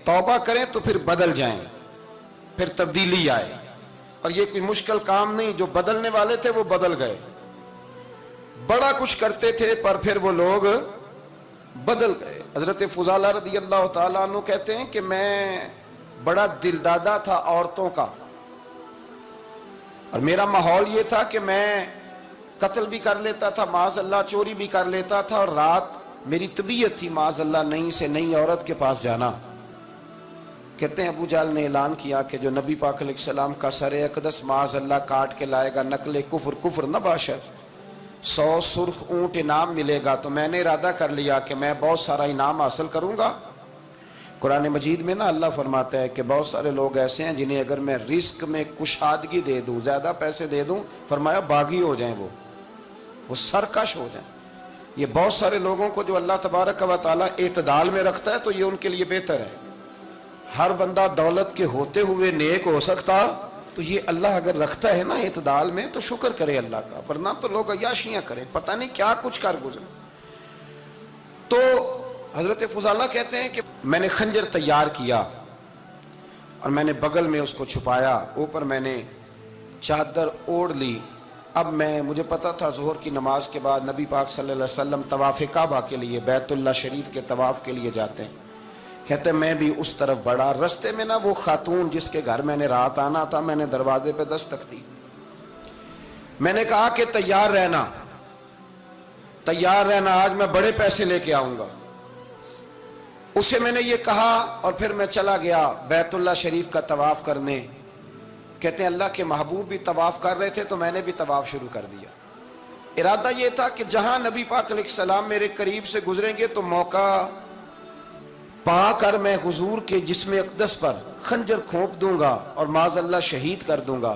तौबा करें तो फिर बदल जाएं, फिर तब्दीली आए। और ये कोई मुश्किल काम नहीं, जो बदलने वाले थे वो बदल गए। बड़ा कुछ करते थे पर फिर वो लोग बदल गए। हजरत फुजाला रदी अल्लाह ताला अन्हु कहते हैं कि मैं बड़ा दिलदादा था औरतों का, और मेरा माहौल ये था कि मैं कत्ल भी कर लेता था, माज़अल्लाह चोरी भी कर लेता था, और रात मेरी तबीयत थी माज़अल्लाह नई से नई औरत के पास जाना। कहते हैं अबू जाल ने ऐलान किया कि जो नबी पाक अलैहिस्सलाम का सरे अक़दस माज़अल्लाह काट के लाएगा, नकले कुफ्र कुफ्र न बाशर, 100 सुर्ख ऊंट इनाम मिलेगा। तो मैंने इरादा कर लिया कि मैं बहुत सारा इनाम हासिल करूंगा। कुरान मजीद में ना अल्लाह फरमाता है कि बहुत सारे लोग ऐसे हैं जिन्हें अगर मैं रिस्क में कुशादगी दे दूं, ज्यादा पैसे दे दूं, फरमाया बागी हो जाएं, वो सरकश हो जाएं। ये बहुत सारे लोगों को जो अल्लाह तबारक व तआला एतदाल में रखता है तो ये उनके लिए बेहतर है। हर बंदा दौलत के होते हुए नेक हो सकता, तो ये अल्लाह अगर रखता है ना एतदाल में तो शुक्र करे अल्लाह का, वरना तो लोग अय्याशियां करें, पता नहीं क्या कुछ कर गुजरे। तो हजरत फुजाला कहते हैं कि मैंने खंजर तैयार किया और मैंने बगल में उसको छुपाया, ऊपर मैंने चादर ओढ़ ली। अब मुझे पता था ज़ोहर की नमाज के बाद नबी पाक सल्लल्लाहु अलैहि वसल्लम तवाफ़ काबा के लिए, बैतुल्लाह शरीफ के तवाफ़ के लिए जाते हैं। कहते मैं भी उस तरफ बढ़ा। रस्ते में ना वो खातून जिसके घर मैंने रात आना था, मैंने दरवाजे पे दस्तक दी। मैंने कहा कि तैयार रहना, तैयार रहना, आज मैं बड़े पैसे लेके आऊंगा। उसे मैंने ये कहा और फिर मैं चला गया बैतुल्लाह शरीफ का तवाफ करने। कहते हैं अल्लाह के महबूब भी तवाफ कर रहे थे तो मैंने भी तवाफ शुरू कर दिया। इरादा ये था कि जहां नबी पाक अलैहिस्सलाम मेरे करीब से गुजरेंगे तो मौका पाकर मैं हुजूर के जिस्म अक़दस पर खंजर खोप दूंगा और माज़अल्लाह शहीद कर दूंगा।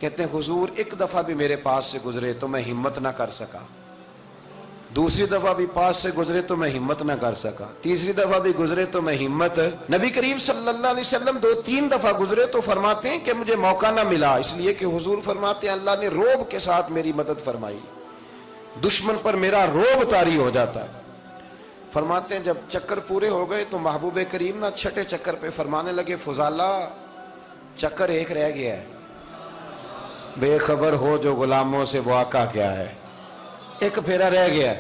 कहते हैं हुजूर एक दफा भी मेरे पास से गुजरे तो मैं हिम्मत ना कर सका, दूसरी दफा भी पास से गुजरे तो मैं हिम्मत ना कर सका, तीसरी दफा भी गुजरे तो मैं हिम्मत। नबी करीम सल्लल्लाहु अलैहि वसल्लम 2-3 दफा गुजरे तो फरमाते हैं कि मुझे मौका ना मिला, इसलिए कि हुजूर फरमाते हैं अल्लाह ने रोब के साथ मेरी मदद फरमाई, दुश्मन पर मेरा रोब तारी हो जाता है। फरमाते हैं जब चक्कर पूरे हो गए तो महबूब करीम ना छठे चक्कर पे फरमाने लगे फुजाला चक्कर एक रह गया है, बेखबर हो जो गुलामों से वो आका क्या है, एक फेरा रह गया।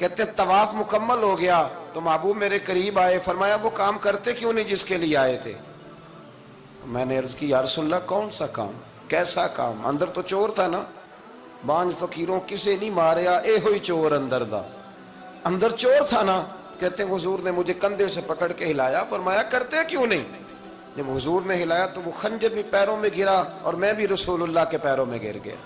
कहते तवाफ मुकम्मल हो गया तो महबूब मेरे करीब आए, फरमाया वो काम करते क्यों नहीं जिसके लिए आए थे। मैंने अर्ज की या रसूलल्लाह कौन सा काम, कैसा काम। अंदर तो चोर था ना, बांझ फकीरों किसे नहीं मारिया ए हुई चोर अंदर दा, अंदर चोर था ना। कहते हैं हुजूर ने मुझे कंधे से पकड़ के हिलाया, फरमाया करते क्यों नहीं। जब हुजूर ने हिलाया तो वो खंजर भी पैरों में गिरा और मैं भी रसूलुल्लाह के पैरों में गिर गया।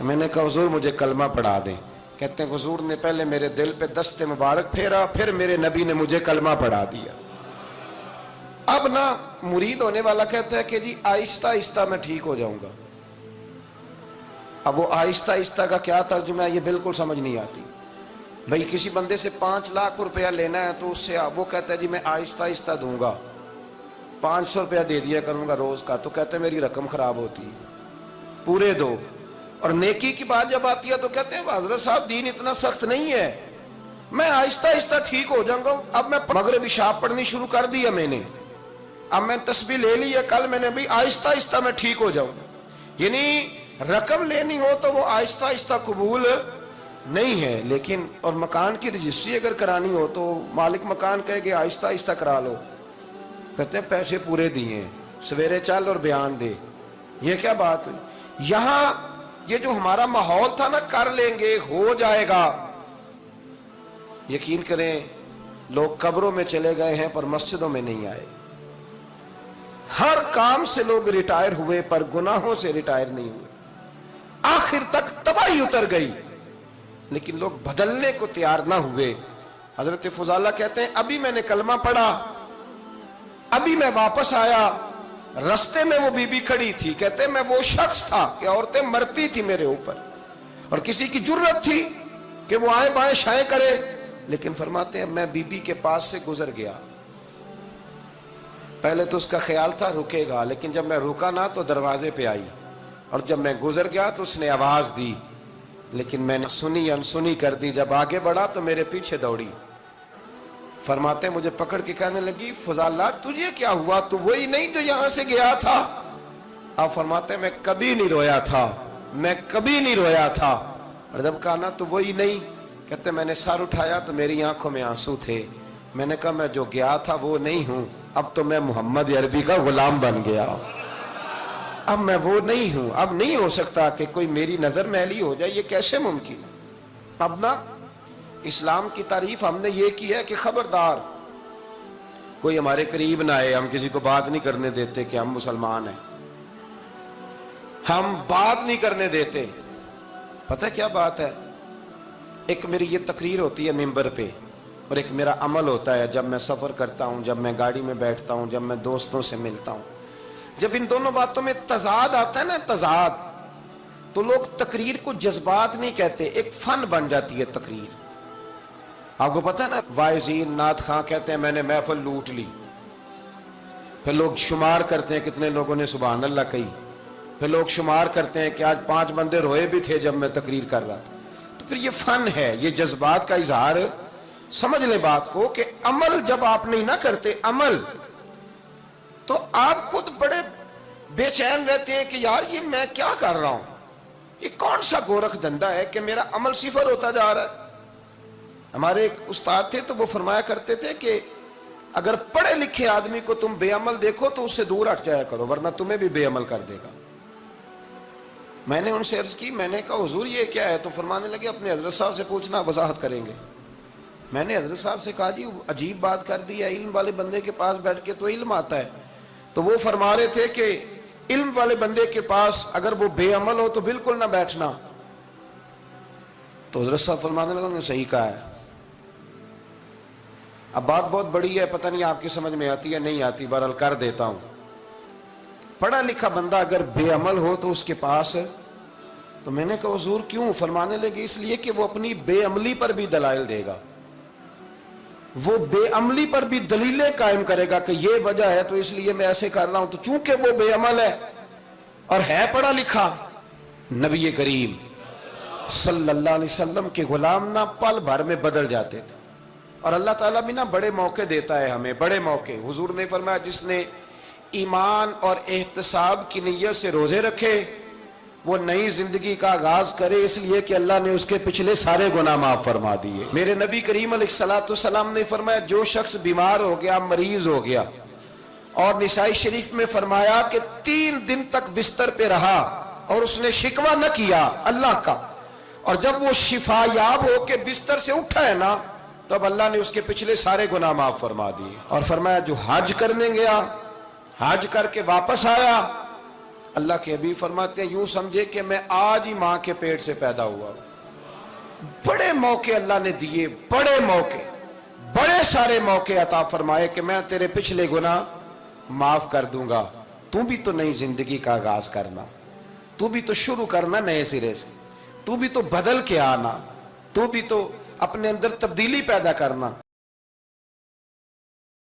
मैंने कहा हुजूर मुझे कलमा पढ़ा दें। कहते हैं हुजूर ने पहले मेरे दिल पे दस्ते मुबारक फेरा, फिर मेरे नबी ने मुझे कलमा पढ़ा दिया। अब ना मुरीद होने वाला कहता है कि जी आहिस्ता आहिस्ता मैं ठीक हो जाऊंगा। अब वो आहिस्ता आहिस्ता का क्या तर्जुमा है ये बिल्कुल समझ नहीं आती। भाई किसी बंदे से 5 लाख रुपया लेना है तो उससे वो कहता है जी मैं आहिस्ता आहिस्ता दूंगा, 500 रुपया दे दिया करूंगा रोज का, तो कहते हैं मेरी रकम खराब होती है, पूरे दो। और नेकी की बात जब आती है तो कहते हैं हजरत साहब दीन इतना सख्त नहीं है, मैं आहिस्ता आहिस्ता ठीक हो जाऊंगा। अब मैं मगरिब इशा पढ़नी शुरू कर दिया मैंने, अब मैं तस्बीह ले ली है कल मैंने, भी आहिस्ता आहिस्ता मैं ठीक हो जाऊंगा। यानी रकम लेनी हो तो वो आहिस्ता आहिस्ता कबूल नहीं है। लेकिन और मकान की रजिस्ट्री अगर करानी हो तो मालिक मकान कहे आहिस्ता आहिस्ता करा लो, कहते हैं पैसे पूरे दिए, सवेरे चल और बयान दे। ये क्या बात हुई। यहां ये जो हमारा माहौल था ना, कर लेंगे हो जाएगा, यकीन करें लोग कब्रों में चले गए हैं पर मस्जिदों में नहीं आए। हर काम से लोग रिटायर हुए पर गुनाहों से रिटायर नहीं हुए। आखिर तक तबाही उतर गई लेकिन लोग बदलने को तैयार ना हुए। हजरत फुजाला कहते हैं अभी मैंने कलमा पढ़ा, अभी मैं वापस आया, रस्ते में वो बीबी खड़ी थी। कहते मैं वो शख्स था कि औरतें मरती थी मेरे ऊपर और किसी की जुर्रत थी कि वो आए बाएं शाएं करे, लेकिन फरमाते हैं मैं बीबी के पास से गुजर गया। पहले तो उसका ख्याल था रुकेगा, लेकिन जब मैं रुका ना तो दरवाजे पे आई, और जब मैं गुजर गया तो उसने आवाज दी, लेकिन मैंने सुनी अनसुनी कर दी। जब आगे बढ़ा तो मेरे पीछे दौड़ी। فرماتے ہیں مجھے پکڑ کے کہنے لگی فضالہ تجھے کیا ہوا، تو وہی نہیں جو یہاں سے گیا تھا؟ آپ فرماتے ہیں میں کبھی نہیں رویا تھا، میں کبھی نہیں رویا تھا۔ اور جب کہا نا تو وہی نہیں، کہتے میں نے سر اٹھایا تو میری آنکھوں میں آنسو تھے، میں نے کہا میں جو گیا تھا وہ نہیں ہوں، اب تو میں محمد عربی کا غلام بن گیا، اب میں وہ نہیں ہوں، اب نہیں ہو سکتا کہ کوئی میری نظر میلی ہو جائے، یہ کیسے ممکن؟ اب نا اسلام کی تعریف ہم نے یہ کی ہے کہ خبردار کوئی ہمارے قریب نہ آئے، ہم کسی کو بات نہیں کرنے دیتے کہ ہم مسلمان ہیں، ہم بات نہیں کرنے دیتے۔ پتہ کیا بات ہے، ایک میری یہ تقریر ہوتی ہے ممبر پہ، اور ایک میرا عمل ہوتا ہے جب میں سفر کرتا ہوں، جب میں گاڑی میں بیٹھتا ہوں، جب میں دوستوں سے ملتا ہوں۔ جب ان دونوں باتوں میں تضاد آتا ہے نا، تضاد، تو لوگ تقریر کو جذبات نہیں کہتے، ایک فن بن جاتی ہے تقریر۔ آپ کو پتہ ہے نا وائزین نعت خواں کہتے ہیں میں نے محفل لوٹ لی، پھر لوگ شمار کرتے ہیں کتنے لوگوں نے سبحان اللہ کہی، پھر لوگ شمار کرتے ہیں کہ آج 5 بندے روئے بھی تھے جب میں تقریر کر رہا تھا۔ تو پھر یہ فن ہے، یہ جذبات کا اظہار۔ سمجھ لیں بات کو کہ عمل جب آپ نہیں نہ کرتے عمل، تو آپ خود بڑے بے چین رہتے ہیں کہ یار یہ میں کیا کر رہا ہوں، یہ کون سا گورکھ دھندا ہے کہ میرا عمل صفر ہوتا جا رہا ہے۔ ہمارے ایک استاد تھے تو وہ فرمایا کرتے تھے کہ اگر پڑھے لکھے آدمی کو تم بے عمل دیکھو تو اس سے دور ہٹ جایا کرو، ورنہ تمہیں بھی بے عمل کر دے گا۔ میں نے ان سے عرض کی، میں نے کہا حضور یہ کیا ہے؟ تو فرمانے لگے اپنے حضرت صاحب سے پوچھنا، وضاحت کریں گے۔ میں نے حضرت صاحب سے کہا جی عجیب بات کر دی ہے، علم والے بندے کے پاس بیٹھ کے تو علم آتا ہے۔ تو وہ فرما رہے تھے کہ علم والے بندے کے پاس اگر وہ بے عمل ہو تو بالکل نہ بیٹھنا۔ تو حضرت صاحب فرمانے لگا انہوں نے صحیح کہا ہے۔ اب بات بہت بڑی ہے، پتہ نہیں آپ کی سمجھ میں آتی ہے نہیں آتی، بہرحال کر دیتا ہوں۔ پڑھا لکھا بندہ اگر بے عمل ہو تو اس کے پاس، تو میں نے کہا حضور کیوں؟ فرمانے لگے اس لیے کہ وہ اپنی بے عملی پر بھی دلائل دے گا، وہ بے عملی پر بھی دلیلیں قائم کرے گا کہ یہ وجہ ہے تو اس لیے میں ایسے کر رہا ہوں۔ تو چونکہ وہ بے عمل ہے اور ہے پڑھا لکھا، نبی کریم صلی اللہ علیہ وسلم کے غلام نہ پل بھر میں بدل جاتے تھے۔ اور اللہ تعالیٰ بھی نہ بڑے موقع دیتا ہے ہمیں، بڑے موقع۔ حضور نے فرمایا جس نے ایمان اور احتساب کی نیت سے روزے رکھے وہ نئی زندگی کا آغاز کرے، اس لیے کہ اللہ نے اس کے پچھلے سارے گناہ معاف فرما دیے۔ میرے نبی کریم علیہ الصلوۃ والسلام نے فرمایا جو شخص بیمار ہو گیا، مریض ہو گیا، اور نسائی شریف میں فرمایا کہ 3 دن تک بستر پہ رہا اور اس نے شکوہ نہ کیا اللہ کا، اور جب وہ شفا یاب ہو کے بستر سے اٹھا ہے نا، تو اب اللہ نے اس کے پچھلے سارے گناہ معاف فرما دیے۔ اور فرمایا جو حج کرنے گیا، حج کر کے واپس آیا، اللہ کے حبیب فرماتے ہیں یوں سمجھے کہ میں آج ہی ماں کے پیٹ سے پیدا ہوا۔ بڑے موقع اللہ نے دیے، بڑے موقع، بڑے سارے موقع عطا فرمائے کہ میں تیرے پچھلے گناہ معاف کر دوں گا، تو بھی تو نئی زندگی کا آغاز کرنا، تو بھی تو شروع کرنا نئے سرے سے، تو بھی تو بدل کے آنا، تو بھی تو اپنے اندر تبدیلی پیدا کرنا۔